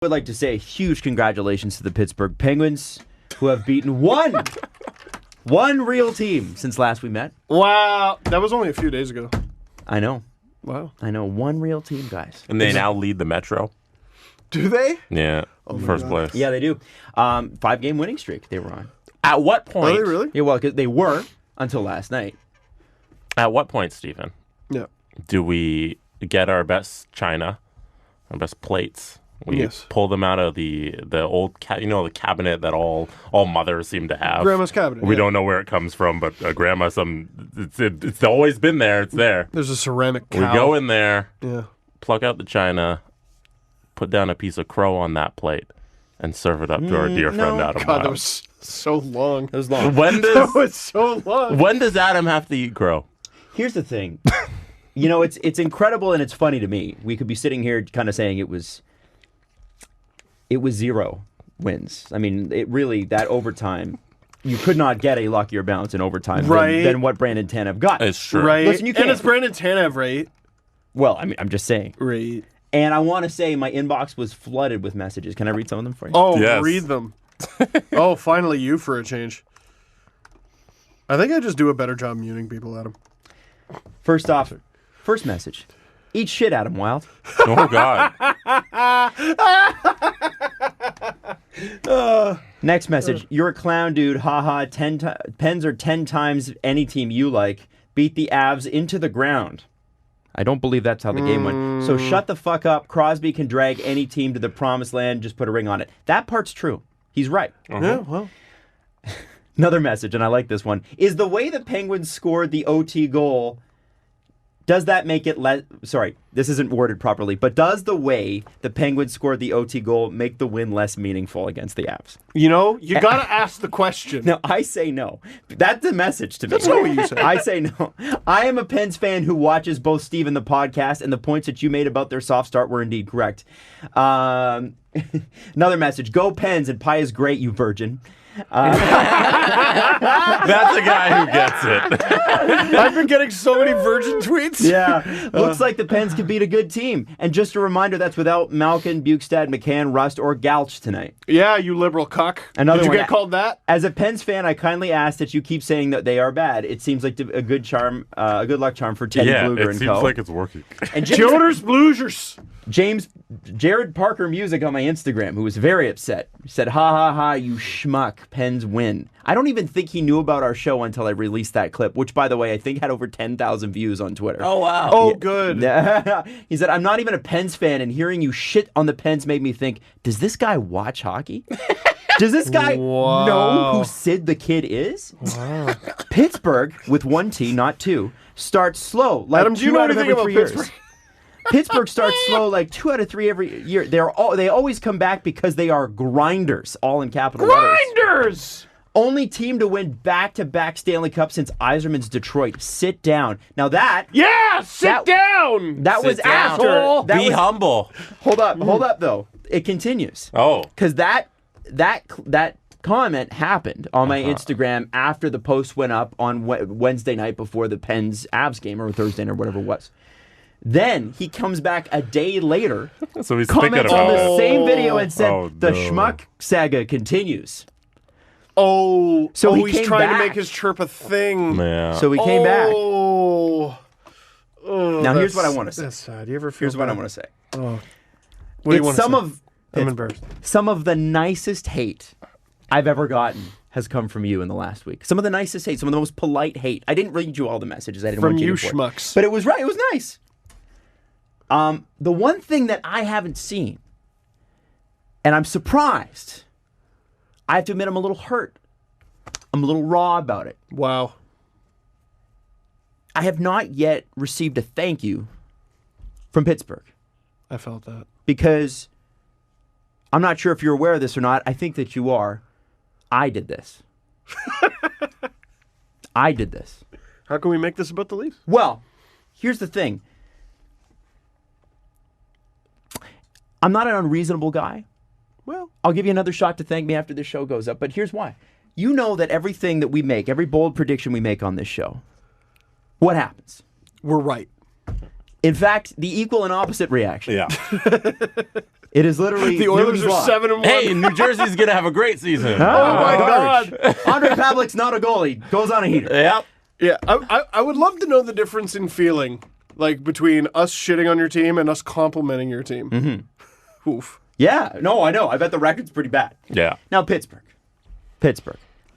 would like to say huge congratulations to the Pittsburgh Penguins, who have beaten one real team since last we met. Wow. That was only a few days ago. I know. Wow. I know. One real team, guys. And they now lead the Metro. Do they? Yeah. First God. place. Yeah, they do. 5-game winning streak they were on. At what point? Are they really? Yeah, well, 'cause they were until last night. At what point, Stephen, Yeah. do we get our best china, our best plates? We Yes. pull them out of the old the cabinet that all mothers seem to have. Grandma's cabinet. We yeah. don't know where it comes from, but grandma, it's always been there. It's there. There's a ceramic cow. We go in there, Yeah. pluck out the china, put down a piece of crow on that plate, and serve it up to our dear friend Adam. God, that Wild. was so long. It was long. When That does was so long. when does Adam have to eat crow? Here's the thing. It's incredible and it's funny to me. We could be sitting here kind of saying it was 0 wins. I mean, it really, that overtime, you could not get a luckier bounce in overtime Right. than what Brandon Tanev got. It's true. Right. Listen, you and can't- it's Brandon Tanev, right? Well, I mean, I'm just saying. Right. And I want to say my inbox was flooded with messages. Can I read some of them for you? Oh, Yes. read them. Oh, finally you for a change. I think I just do a better job muting people, Adam. First off, first message. Eat shit, Adam Wild. Oh God. Next message. You're a clown, dude. Haha. Pens are 10 times any team you like. Beat the Avs into the ground. I don't believe that's how the game went. So shut the fuck up. Crosby can drag any team to the promised land. Just put a ring on it. That part's true. He's right. Yeah, well. Another message, and I like this one. Is the way the Penguins scored the OT goal, does that make it less... Sorry, this isn't worded properly, but does the way the Penguins scored the OT goal make the win less meaningful against the Avs? You know, you got to ask the question. No, I say no. That's the message to me. That's not what you said. I say no. I am a Pens fan who watches both Steve and the podcast, and the points that you made about their soft start were indeed correct. Another message. Go Pens, and pie is great, you virgin. That's a guy who gets it. I've been getting so many virgin tweets. Yeah. Looks like the Pens can beat a good team. And just a reminder, that's without Malkin, Bukestad, McCann, Rust, or Gouch tonight. Yeah, you liberal cuck. Another Did you one. get called that? As a Pens fan, I kindly ask that you keep saying that they are bad. It seems like a good charm, a good luck charm for Teddy Yeah, Bluger it and seems co. like it's working. And Joders Bluesers. Jared Parker Music on my Instagram, who was very upset, said, "Ha ha ha, you schmuck, Pens win." I don't even think he knew about our show until I released that clip, which, by the way, I think had over 10,000 views on Twitter. Oh wow. Oh, good. He said, "I'm not even a Pens fan, and hearing you shit on the Pens made me think, does this guy watch hockey? Does this guy know who Sid the Kid is?" Wow. Pittsburgh, with one T, not two, starts slow. Like Adam, do you 2 know out of anything every about 3 years. Pittsburgh? Pittsburgh starts slow like 2 out of 3 every year. They always come back because they are grinders, all in capital letters. Grinders! Only team to win back-to-back Stanley Cup since Yzerman's Detroit. Sit down. Now that... Yeah, sit down! That was Sit down. after... That Be was, humble. hold up, though. It continues. Oh. Because that comment happened on my Instagram after the post went up on Wednesday night before the Pens-Avs game, or Thursday night, or whatever it was. Then he comes back a day later, So he's thinking comments about on the it. same video and said, Oh, the no. schmuck saga continues. Oh, So he he's came trying back. to make his chirp a thing. Yeah. So he came back. Oh, Now here's what I want to say. That's sad. You ever feel Here's what I bad? want to say. What do you want to say? I'm embarrassed. Some of the nicest hate I've ever gotten has come from you in the last week. Some of the nicest hate, some of the most polite hate. I didn't read you all the messages. I didn't From want you to schmucks. But it was right. It was nice. The one thing that I haven't seen, and I'm surprised, I have to admit I'm a little hurt. I'm a little raw about it. Wow. I have not yet received a thank you from Pittsburgh. I felt that. Because I'm not sure if you're aware of this or not. I think that you are. I did this. I did this. How can we make this about the Leafs? Well, here's the thing. I'm not an unreasonable guy. Well, I'll give you another shot to thank me after this show goes up, but here's why. You know that everything that we make, every bold prediction we make on this show, what happens? we're right. In fact, the equal and opposite reaction. Yeah. It is literally The Oilers Newton's are law. 7-1. Hey, New Jersey's gonna have a great season. Oh my Garbage. God. Andre Pavlik's not a goalie. Goes on a heater. Yep. Yeah, I would love to know the difference in feeling, like between us shitting on your team and us complimenting your team. Mm-hmm. Oof. Yeah, no, I know. I bet the record's pretty bad. Yeah. Now, Pittsburgh.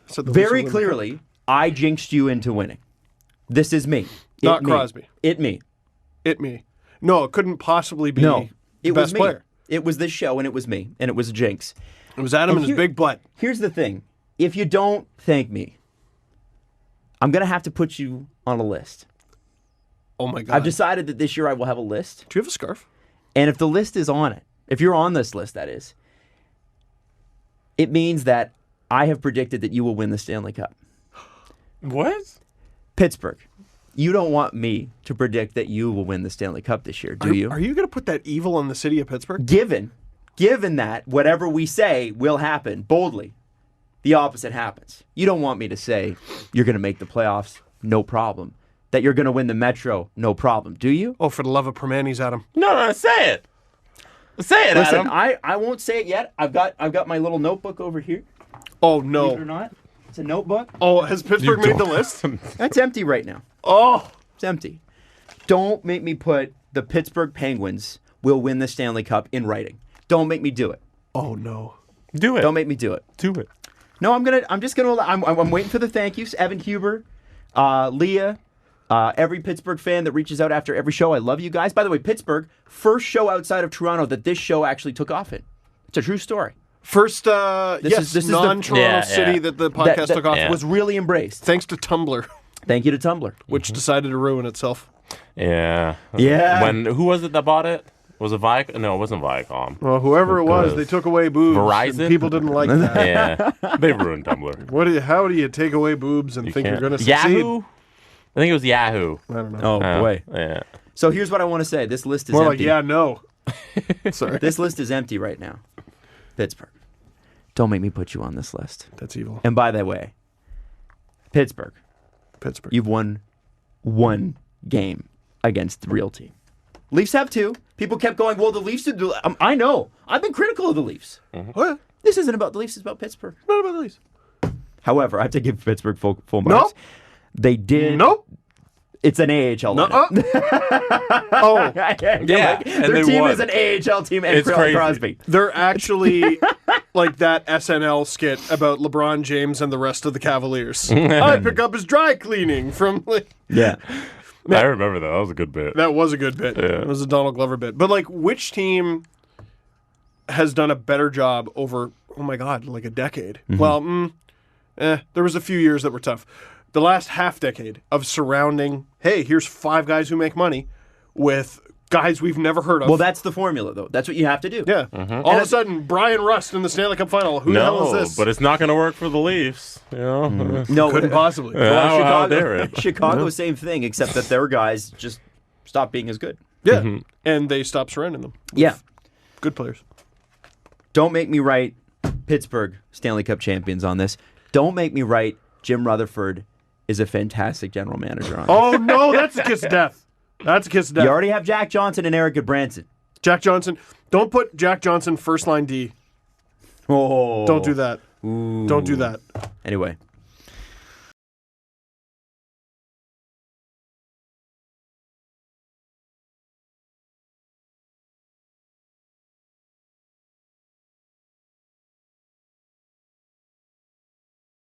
So the Very Leafs will win. clearly, I jinxed you into winning. This is me. Not Crosby. Me. It me. No, it couldn't possibly be No. the It best was me. player. It was this show, and it was me. And it was a jinx. It was Adam and his here- big butt. Here's the thing. If you don't thank me, I'm going to have to put you on a list. Oh my God. I've decided that this year I will have a list. Do you have a scarf? And if the list is on it, if you're on this list, that is, it means that I have predicted that you will win the Stanley Cup. What? Pittsburgh, you don't want me to predict that you will win the Stanley Cup this year, do you? Are you going to put that evil on the city of Pittsburgh? Given that whatever we say will happen boldly, the opposite happens. You don't want me to say you're going to make the playoffs, no problem. That you're going to win the Metro, no problem. Do you? Oh, for the love of Permanis, Adam. No, say it. Say it, Listen, Adam. I won't say it yet. I've got my little notebook over here. Oh, Believe it or no. not, it's a notebook. Oh, has Pittsburgh made the list? That's empty right now. Oh. It's empty. Don't make me put the Pittsburgh Penguins will win the Stanley Cup in writing. Don't make me do it. Oh, no. Do it. Don't make me do it. Do it. No, I'm waiting for the thank yous. Evan Huber, Leah, every Pittsburgh fan that reaches out after every show. I love you guys. By the way, Pittsburgh, first show outside of Toronto that this show actually took off in. It's a true story. First, this is the- non-Toronto Yeah, city yeah. that the podcast took off. yeah. Was really embraced. Thanks to Tumblr, Thank you to Tumblr. which decided to ruin itself. Yeah. Yeah. Who was it that bought it? Was it Viacom? No, it wasn't Viacom. Well, whoever it was, they took away boobs. and Verizon? People didn't like that. Yeah. They ruined Tumblr. How do you take away boobs and think you're going to succeed? Yahoo? I think it was Yahoo. I don't know. Oh, boy. Yeah. So here's what I want to say. This list is More empty. like, yeah, no. Sorry. This list is empty right now. Pittsburgh. Don't make me put you on this list. That's evil. And by the way, Pittsburgh, Pittsburgh. you've won one game against the real team. Leafs have two. People kept going, well, the Leafs did. I know. I've been critical of the Leafs. What? This isn't about the Leafs. It's about Pittsburgh. Not about the Leafs. However, I have to give Pittsburgh full marks. Nope. They did. Nope. It's an AHL line. Oh, Yeah, and Their they team won. is an AHL team and It's crazy. Crosby. they're actually like that SNL skit about LeBron James and the rest of the Cavaliers. I pick up his dry cleaning from like. Yeah. I remember that. That was a good bit. That was a good bit. Yeah. It was a Donald Glover bit. But like, which team has done a better job over? Oh my God, like a decade. Well, there was a few years that were tough. The last half decade of surrounding. Hey, here's 5 guys who make money with guys we've never heard of. Well, that's the formula, though. That's what you have to do. yeah. All of a sudden, Brian Rust in the Stanley Cup final. Who the hell is No, this? but it's not going to work for the Leafs. You know? No, couldn't possibly. well, How dare it? Chicago, same thing, except that their guys just stopped being as good. Yeah, and they stopped surrounding them. Yeah. Good players. Don't make me write Pittsburgh Stanley Cup champions on this. Don't make me write Jim Rutherford is a fantastic general manager on this. Oh no, that's a kiss of death. That's a kiss of death. You already have Jack Johnson and Eric Goodbranson. Jack Johnson. Don't put Jack Johnson first line D. Oh. Don't do that. Don't do that. Anyway,